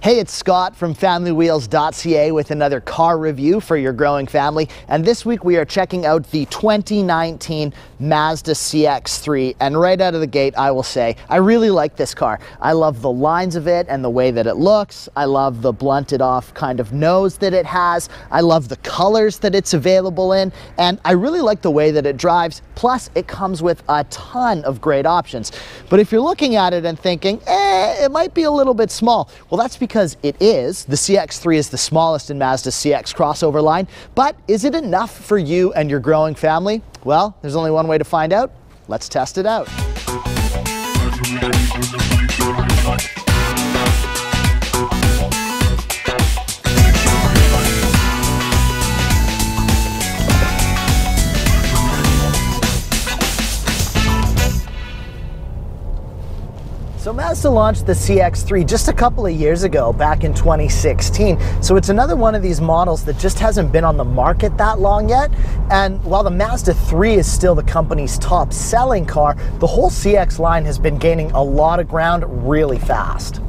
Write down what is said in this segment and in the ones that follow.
Hey, it's Scott from FamilyWheels.ca with another car review for your growing family. And this week we are checking out the 2019 Mazda CX-3. And right out of the gate, I will say, I really like this car. I love the lines of it and the way that it looks. I love the blunted off kind of nose that it has. I love the colors that it's available in. And I really like the way that it drives. Plus, it comes with a ton of great options. But if you're looking at it and thinking, it might be a little bit small, well, that's because it is. The CX-3 is the smallest in Mazda's CX crossover line, but is it enough for you and your growing family? Well, there's only one way to find out. Let's test it out. So Mazda launched the CX-3 just a couple of years ago, back in 2016. So it's another one of these models that just hasn't been on the market that long yet. And while the Mazda 3 is still the company's top selling car, the whole CX line has been gaining a lot of ground really fast.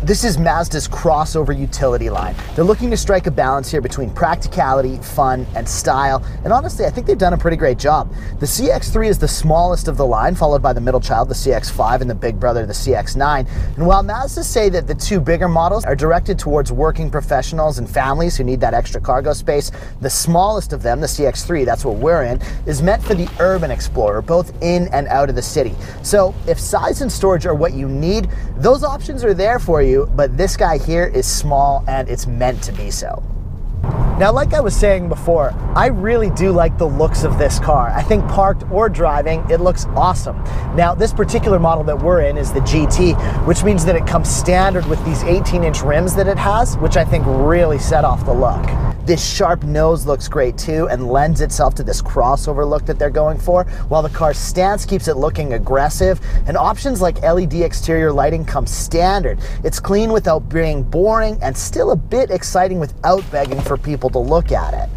This is Mazda's crossover utility line. They're looking to strike a balance here between practicality, fun, and style. And honestly, I think they've done a pretty great job. The CX-3 is the smallest of the line, followed by the middle child, the CX-5, and the big brother, the CX-9. And while Mazda say that the two bigger models are directed towards working professionals and families who need that extra cargo space, the smallest of them, the CX-3, that's what we're in, is meant for the urban explorer, both in and out of the city. So if size and storage are what you need, those options are there for you. But this guy here is small and it's meant to be so. Now, like I was saying before, I really do like the looks of this car. I think parked or driving, it looks awesome. Now, this particular model that we're in is the GT, which means that it comes standard with these 18-inch rims that it has, which I think really set off the look. This sharp nose looks great too and lends itself to this crossover look that they're going for, while the car's stance keeps it looking aggressive, and options like LED exterior lighting come standard. It's clean without being boring and still a bit exciting without begging for people to look at it.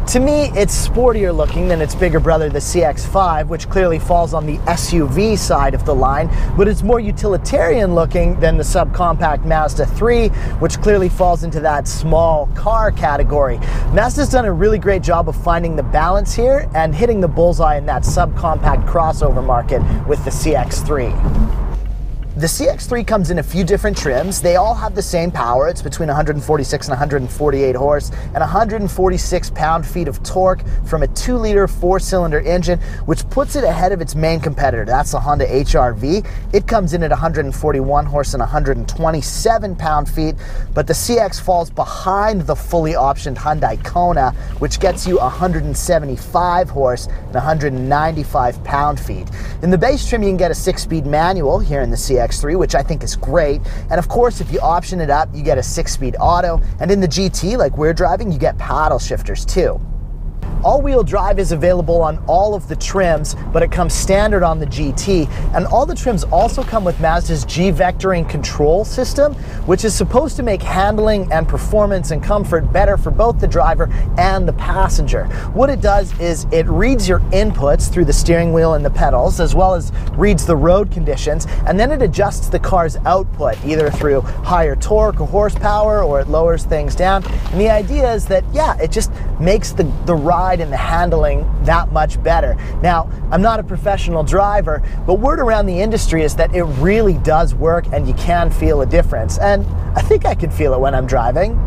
To me, it's sportier looking than its bigger brother, the CX-5, which clearly falls on the SUV side of the line, but it's more utilitarian looking than the subcompact Mazda 3, which clearly falls into that small car category. Mazda's done a really great job of finding the balance here and hitting the bullseye in that subcompact crossover market with the CX-3. The CX-3 comes in a few different trims. They all have the same power. It's between 146 and 148 horse and 146 pound-feet of torque from a 2-liter 4-cylinder engine, which puts it ahead of its main competitor. That's the Honda HR-V. It comes in at 141 horse and 127 pound-feet, but the CX falls behind the fully optioned Hyundai Kona, which gets you 175 horse and 195 pound-feet. In the base trim, you can get a 6-speed manual here in the CX-3, which I think is great. And of course, if you option it up, you get a 6-speed auto. And in the GT, like we're driving, you get paddle shifters too. All-wheel drive is available on all of the trims, but it comes standard on the GT. And all the trims also come with Mazda's G-vectoring control system, which is supposed to make handling and performance and comfort better for both the driver and the passenger. What it does is it reads your inputs through the steering wheel and the pedals, as well as reads the road conditions, and then it adjusts the car's output, either through higher torque or horsepower, or it lowers things down. And the idea is that, yeah, it just makes the ride and the handling that much better. Now, I'm not a professional driver, but word around the industry is that it really does work and you can feel a difference. And I think I can feel it when I'm driving.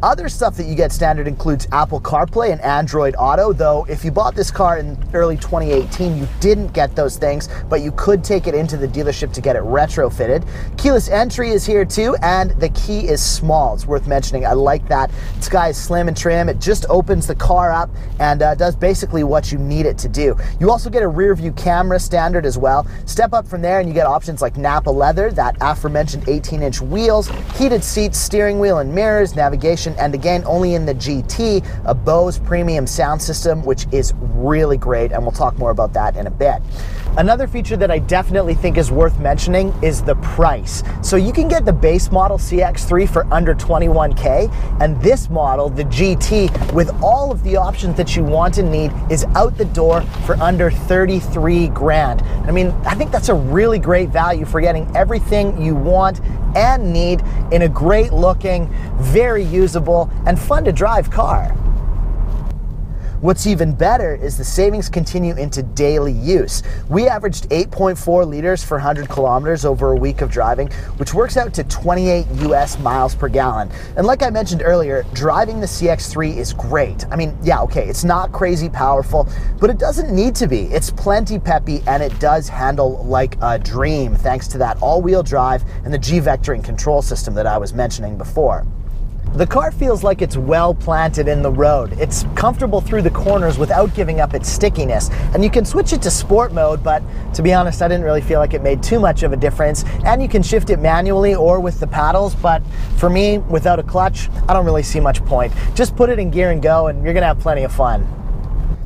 Other stuff that you get standard includes Apple CarPlay and Android Auto, though if you bought this car in early 2018, you didn't get those things, but you could take it into the dealership to get it retrofitted. Keyless entry is here too, and the key is small. It's worth mentioning. I like that. This guy is slim and trim. It just opens the car up and does basically what you need it to do. You also get a rear view camera standard as well. Step up from there and you get options like Napa leather, that aforementioned 18-inch wheels, heated seats, steering wheel and mirrors, navigation, and again, only in the GT, a Bose premium sound system, which is really great, and we'll talk more about that in a bit. Another feature that I definitely think is worth mentioning is the price. So you can get the base model CX-3 for under 21K, and this model, the GT, with all of the options that you want and need, is out the door for under 33 grand. I mean, I think that's a really great value for getting everything you want and need in a great looking, very usable, and fun to drive car. What's even better is the savings continue into daily use. We averaged 8.4 liters for 100 kilometers over a week of driving, which works out to 28 US miles per gallon. And like I mentioned earlier, driving the CX-3 is great. I mean, yeah, okay, it's not crazy powerful, but it doesn't need to be. It's plenty peppy, and it does handle like a dream thanks to that all-wheel drive and the G-vectoring control system that I was mentioning before. The car feels like it's well planted in the road. It's comfortable through the corners without giving up its stickiness. And you can switch it to sport mode, but to be honest, I didn't really feel like it made too much of a difference. And you can shift it manually or with the paddles, but for me, without a clutch, I don't really see much point. Just put it in gear and go, and you're gonna have plenty of fun.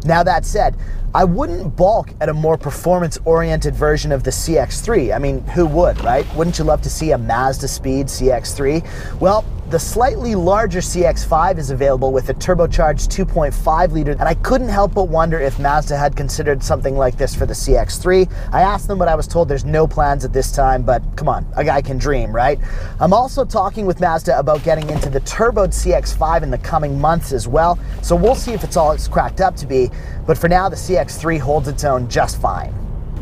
Now that said, I wouldn't balk at a more performance-oriented version of the CX-3. I mean, who would, right? Wouldn't you love to see a Mazda Speed CX-3? Well, the slightly larger CX-5 is available with a turbocharged 2.5 liter, and I couldn't help but wonder if Mazda had considered something like this for the CX-3. I asked them, but I was told there's no plans at this time, but come on, a guy can dream, right? I'm also talking with Mazda about getting into the turboed CX-5 in the coming months as well, so we'll see if it's all it's cracked up to be, but for now, the CX-3 holds its own just fine.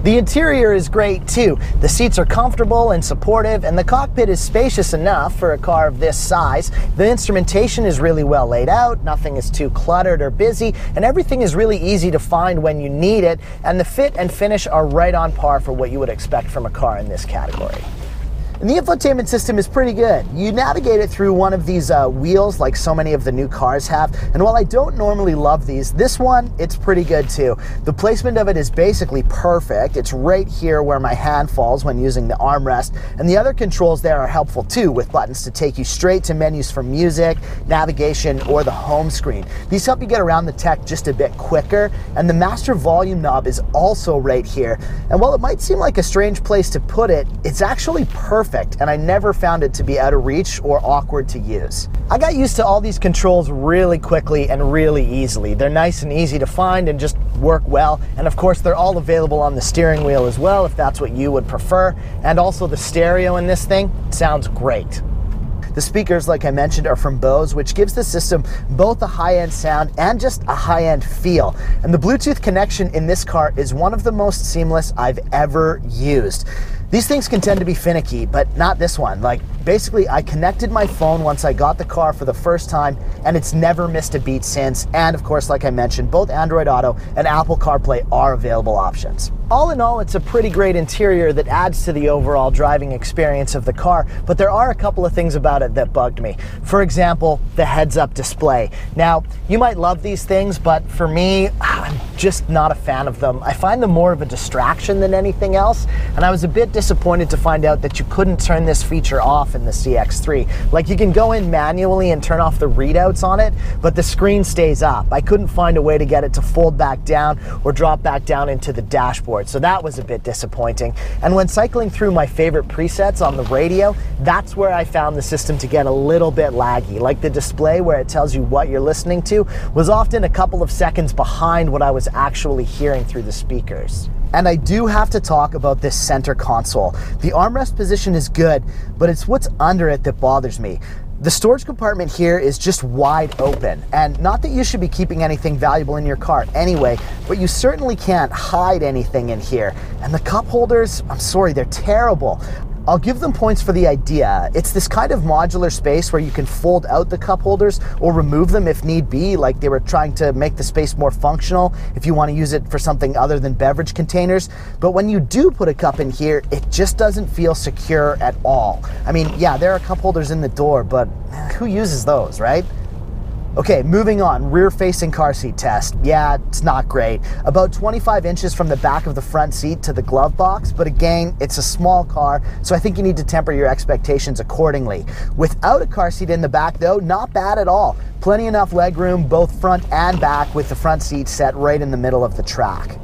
The interior is great too. The seats are comfortable and supportive, and the cockpit is spacious enough for a car of this size. The instrumentation is really well laid out, nothing is too cluttered or busy, and everything is really easy to find when you need it, and the fit and finish are right on par for what you would expect from a car in this category. And the infotainment system is pretty good. You navigate it through one of these wheels like so many of the new cars have, and while I don't normally love these, this one, it's pretty good too. The placement of it is basically perfect. It's right here where my hand falls when using the armrest, and the other controls there are helpful too, with buttons to take you straight to menus for music, navigation, or the home screen. These help you get around the tech just a bit quicker, and the master volume knob is also right here. And while it might seem like a strange place to put it, it's actually perfect, and I never found it to be out of reach or awkward to use. I got used to all these controls really quickly and really easily. They're nice and easy to find and just work well, and of course they're all available on the steering wheel as well if that's what you would prefer, and also the stereo in this thing sounds great. The speakers, like I mentioned, are from Bose, which gives the system both a high-end sound and just a high-end feel. And the Bluetooth connection in this car is one of the most seamless I've ever used. These things can tend to be finicky, but not this one. Like, basically, I connected my phone once I got the car for the first time, and it's never missed a beat since. And of course, like I mentioned, both Android Auto and Apple CarPlay are available options. All in all, it's a pretty great interior that adds to the overall driving experience of the car, but there are a couple of things about it that bugged me. For example, the heads-up display. Now, you might love these things, but for me, I'm just not a fan of them. I find them more of a distraction than anything else, and I was a bit disappointed to find out that you couldn't turn this feature off in the CX-3. Like, you can go in manually and turn off the readouts on it, but the screen stays up. I couldn't find a way to get it to fold back down or drop back down into the dashboard, so that was a bit disappointing. And when cycling through my favorite presets on the radio, that's where I found the system to get a little bit laggy. Like, the display where it tells you what you're listening to was often a couple of seconds behind what I was actually hearing through the speakers. And I do have to talk about this center console. The armrest position is good, but it's what's under it that bothers me. The storage compartment here is just wide open, and not that you should be keeping anything valuable in your car anyway, but you certainly can't hide anything in here. And the cup holders, I'm sorry, they're terrible. I'll give them points for the idea. It's this kind of modular space where you can fold out the cup holders or remove them if need be, like they were trying to make the space more functional if you want to use it for something other than beverage containers. But when you do put a cup in here, it just doesn't feel secure at all. I mean, yeah, there are cup holders in the door, but who uses those, right? Okay, moving on, rear-facing car seat test. Yeah, it's not great. About 25 inches from the back of the front seat to the glove box, but again, it's a small car, so I think you need to temper your expectations accordingly. Without a car seat in the back though, not bad at all. Plenty enough leg room, both front and back, with the front seat set right in the middle of the track.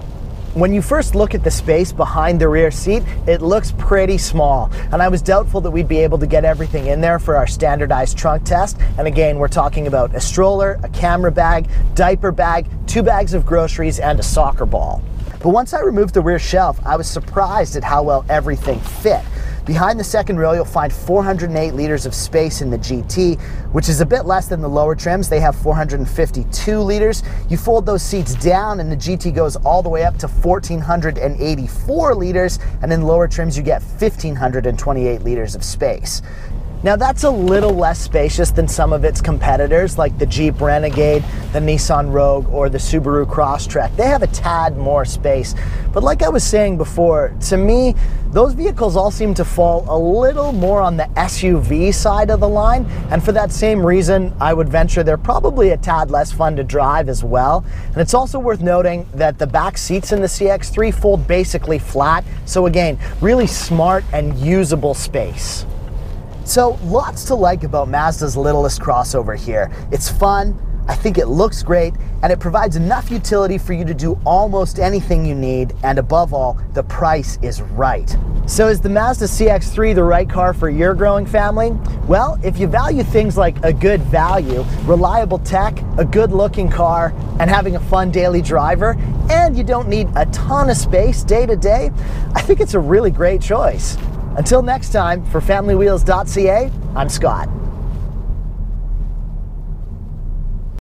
When you first look at the space behind the rear seat, it looks pretty small, and I was doubtful that we'd be able to get everything in there for our standardized trunk test. And again, we're talking about a stroller, a camera bag, diaper bag, 2 bags of groceries, and a soccer ball. But once I removed the rear shelf, I was surprised at how well everything fit. Behind the second row, you'll find 408 liters of space in the GT, which is a bit less than the lower trims. They have 452 liters. You fold those seats down and the GT goes all the way up to 1,484 liters, and in lower trims you get 1,528 liters of space. Now that's a little less spacious than some of its competitors like the Jeep Renegade, the Nissan Rogue, or the Subaru Crosstrek. They have a tad more space, but like I was saying before, to me, those vehicles all seem to fall a little more on the SUV side of the line, and for that same reason, I would venture they're probably a tad less fun to drive as well. And it's also worth noting that the back seats in the CX-3 fold basically flat, so again, really smart and usable space. So lots to like about Mazda's littlest crossover here. It's fun, I think it looks great, and it provides enough utility for you to do almost anything you need, and above all, the price is right. So is the Mazda CX-3 the right car for your growing family? Well, if you value things like a good value, reliable tech, a good looking car, and having a fun daily driver, and you don't need a ton of space day to day, I think it's a really great choice. Until next time, for FamilyWheels.ca, I'm Scott.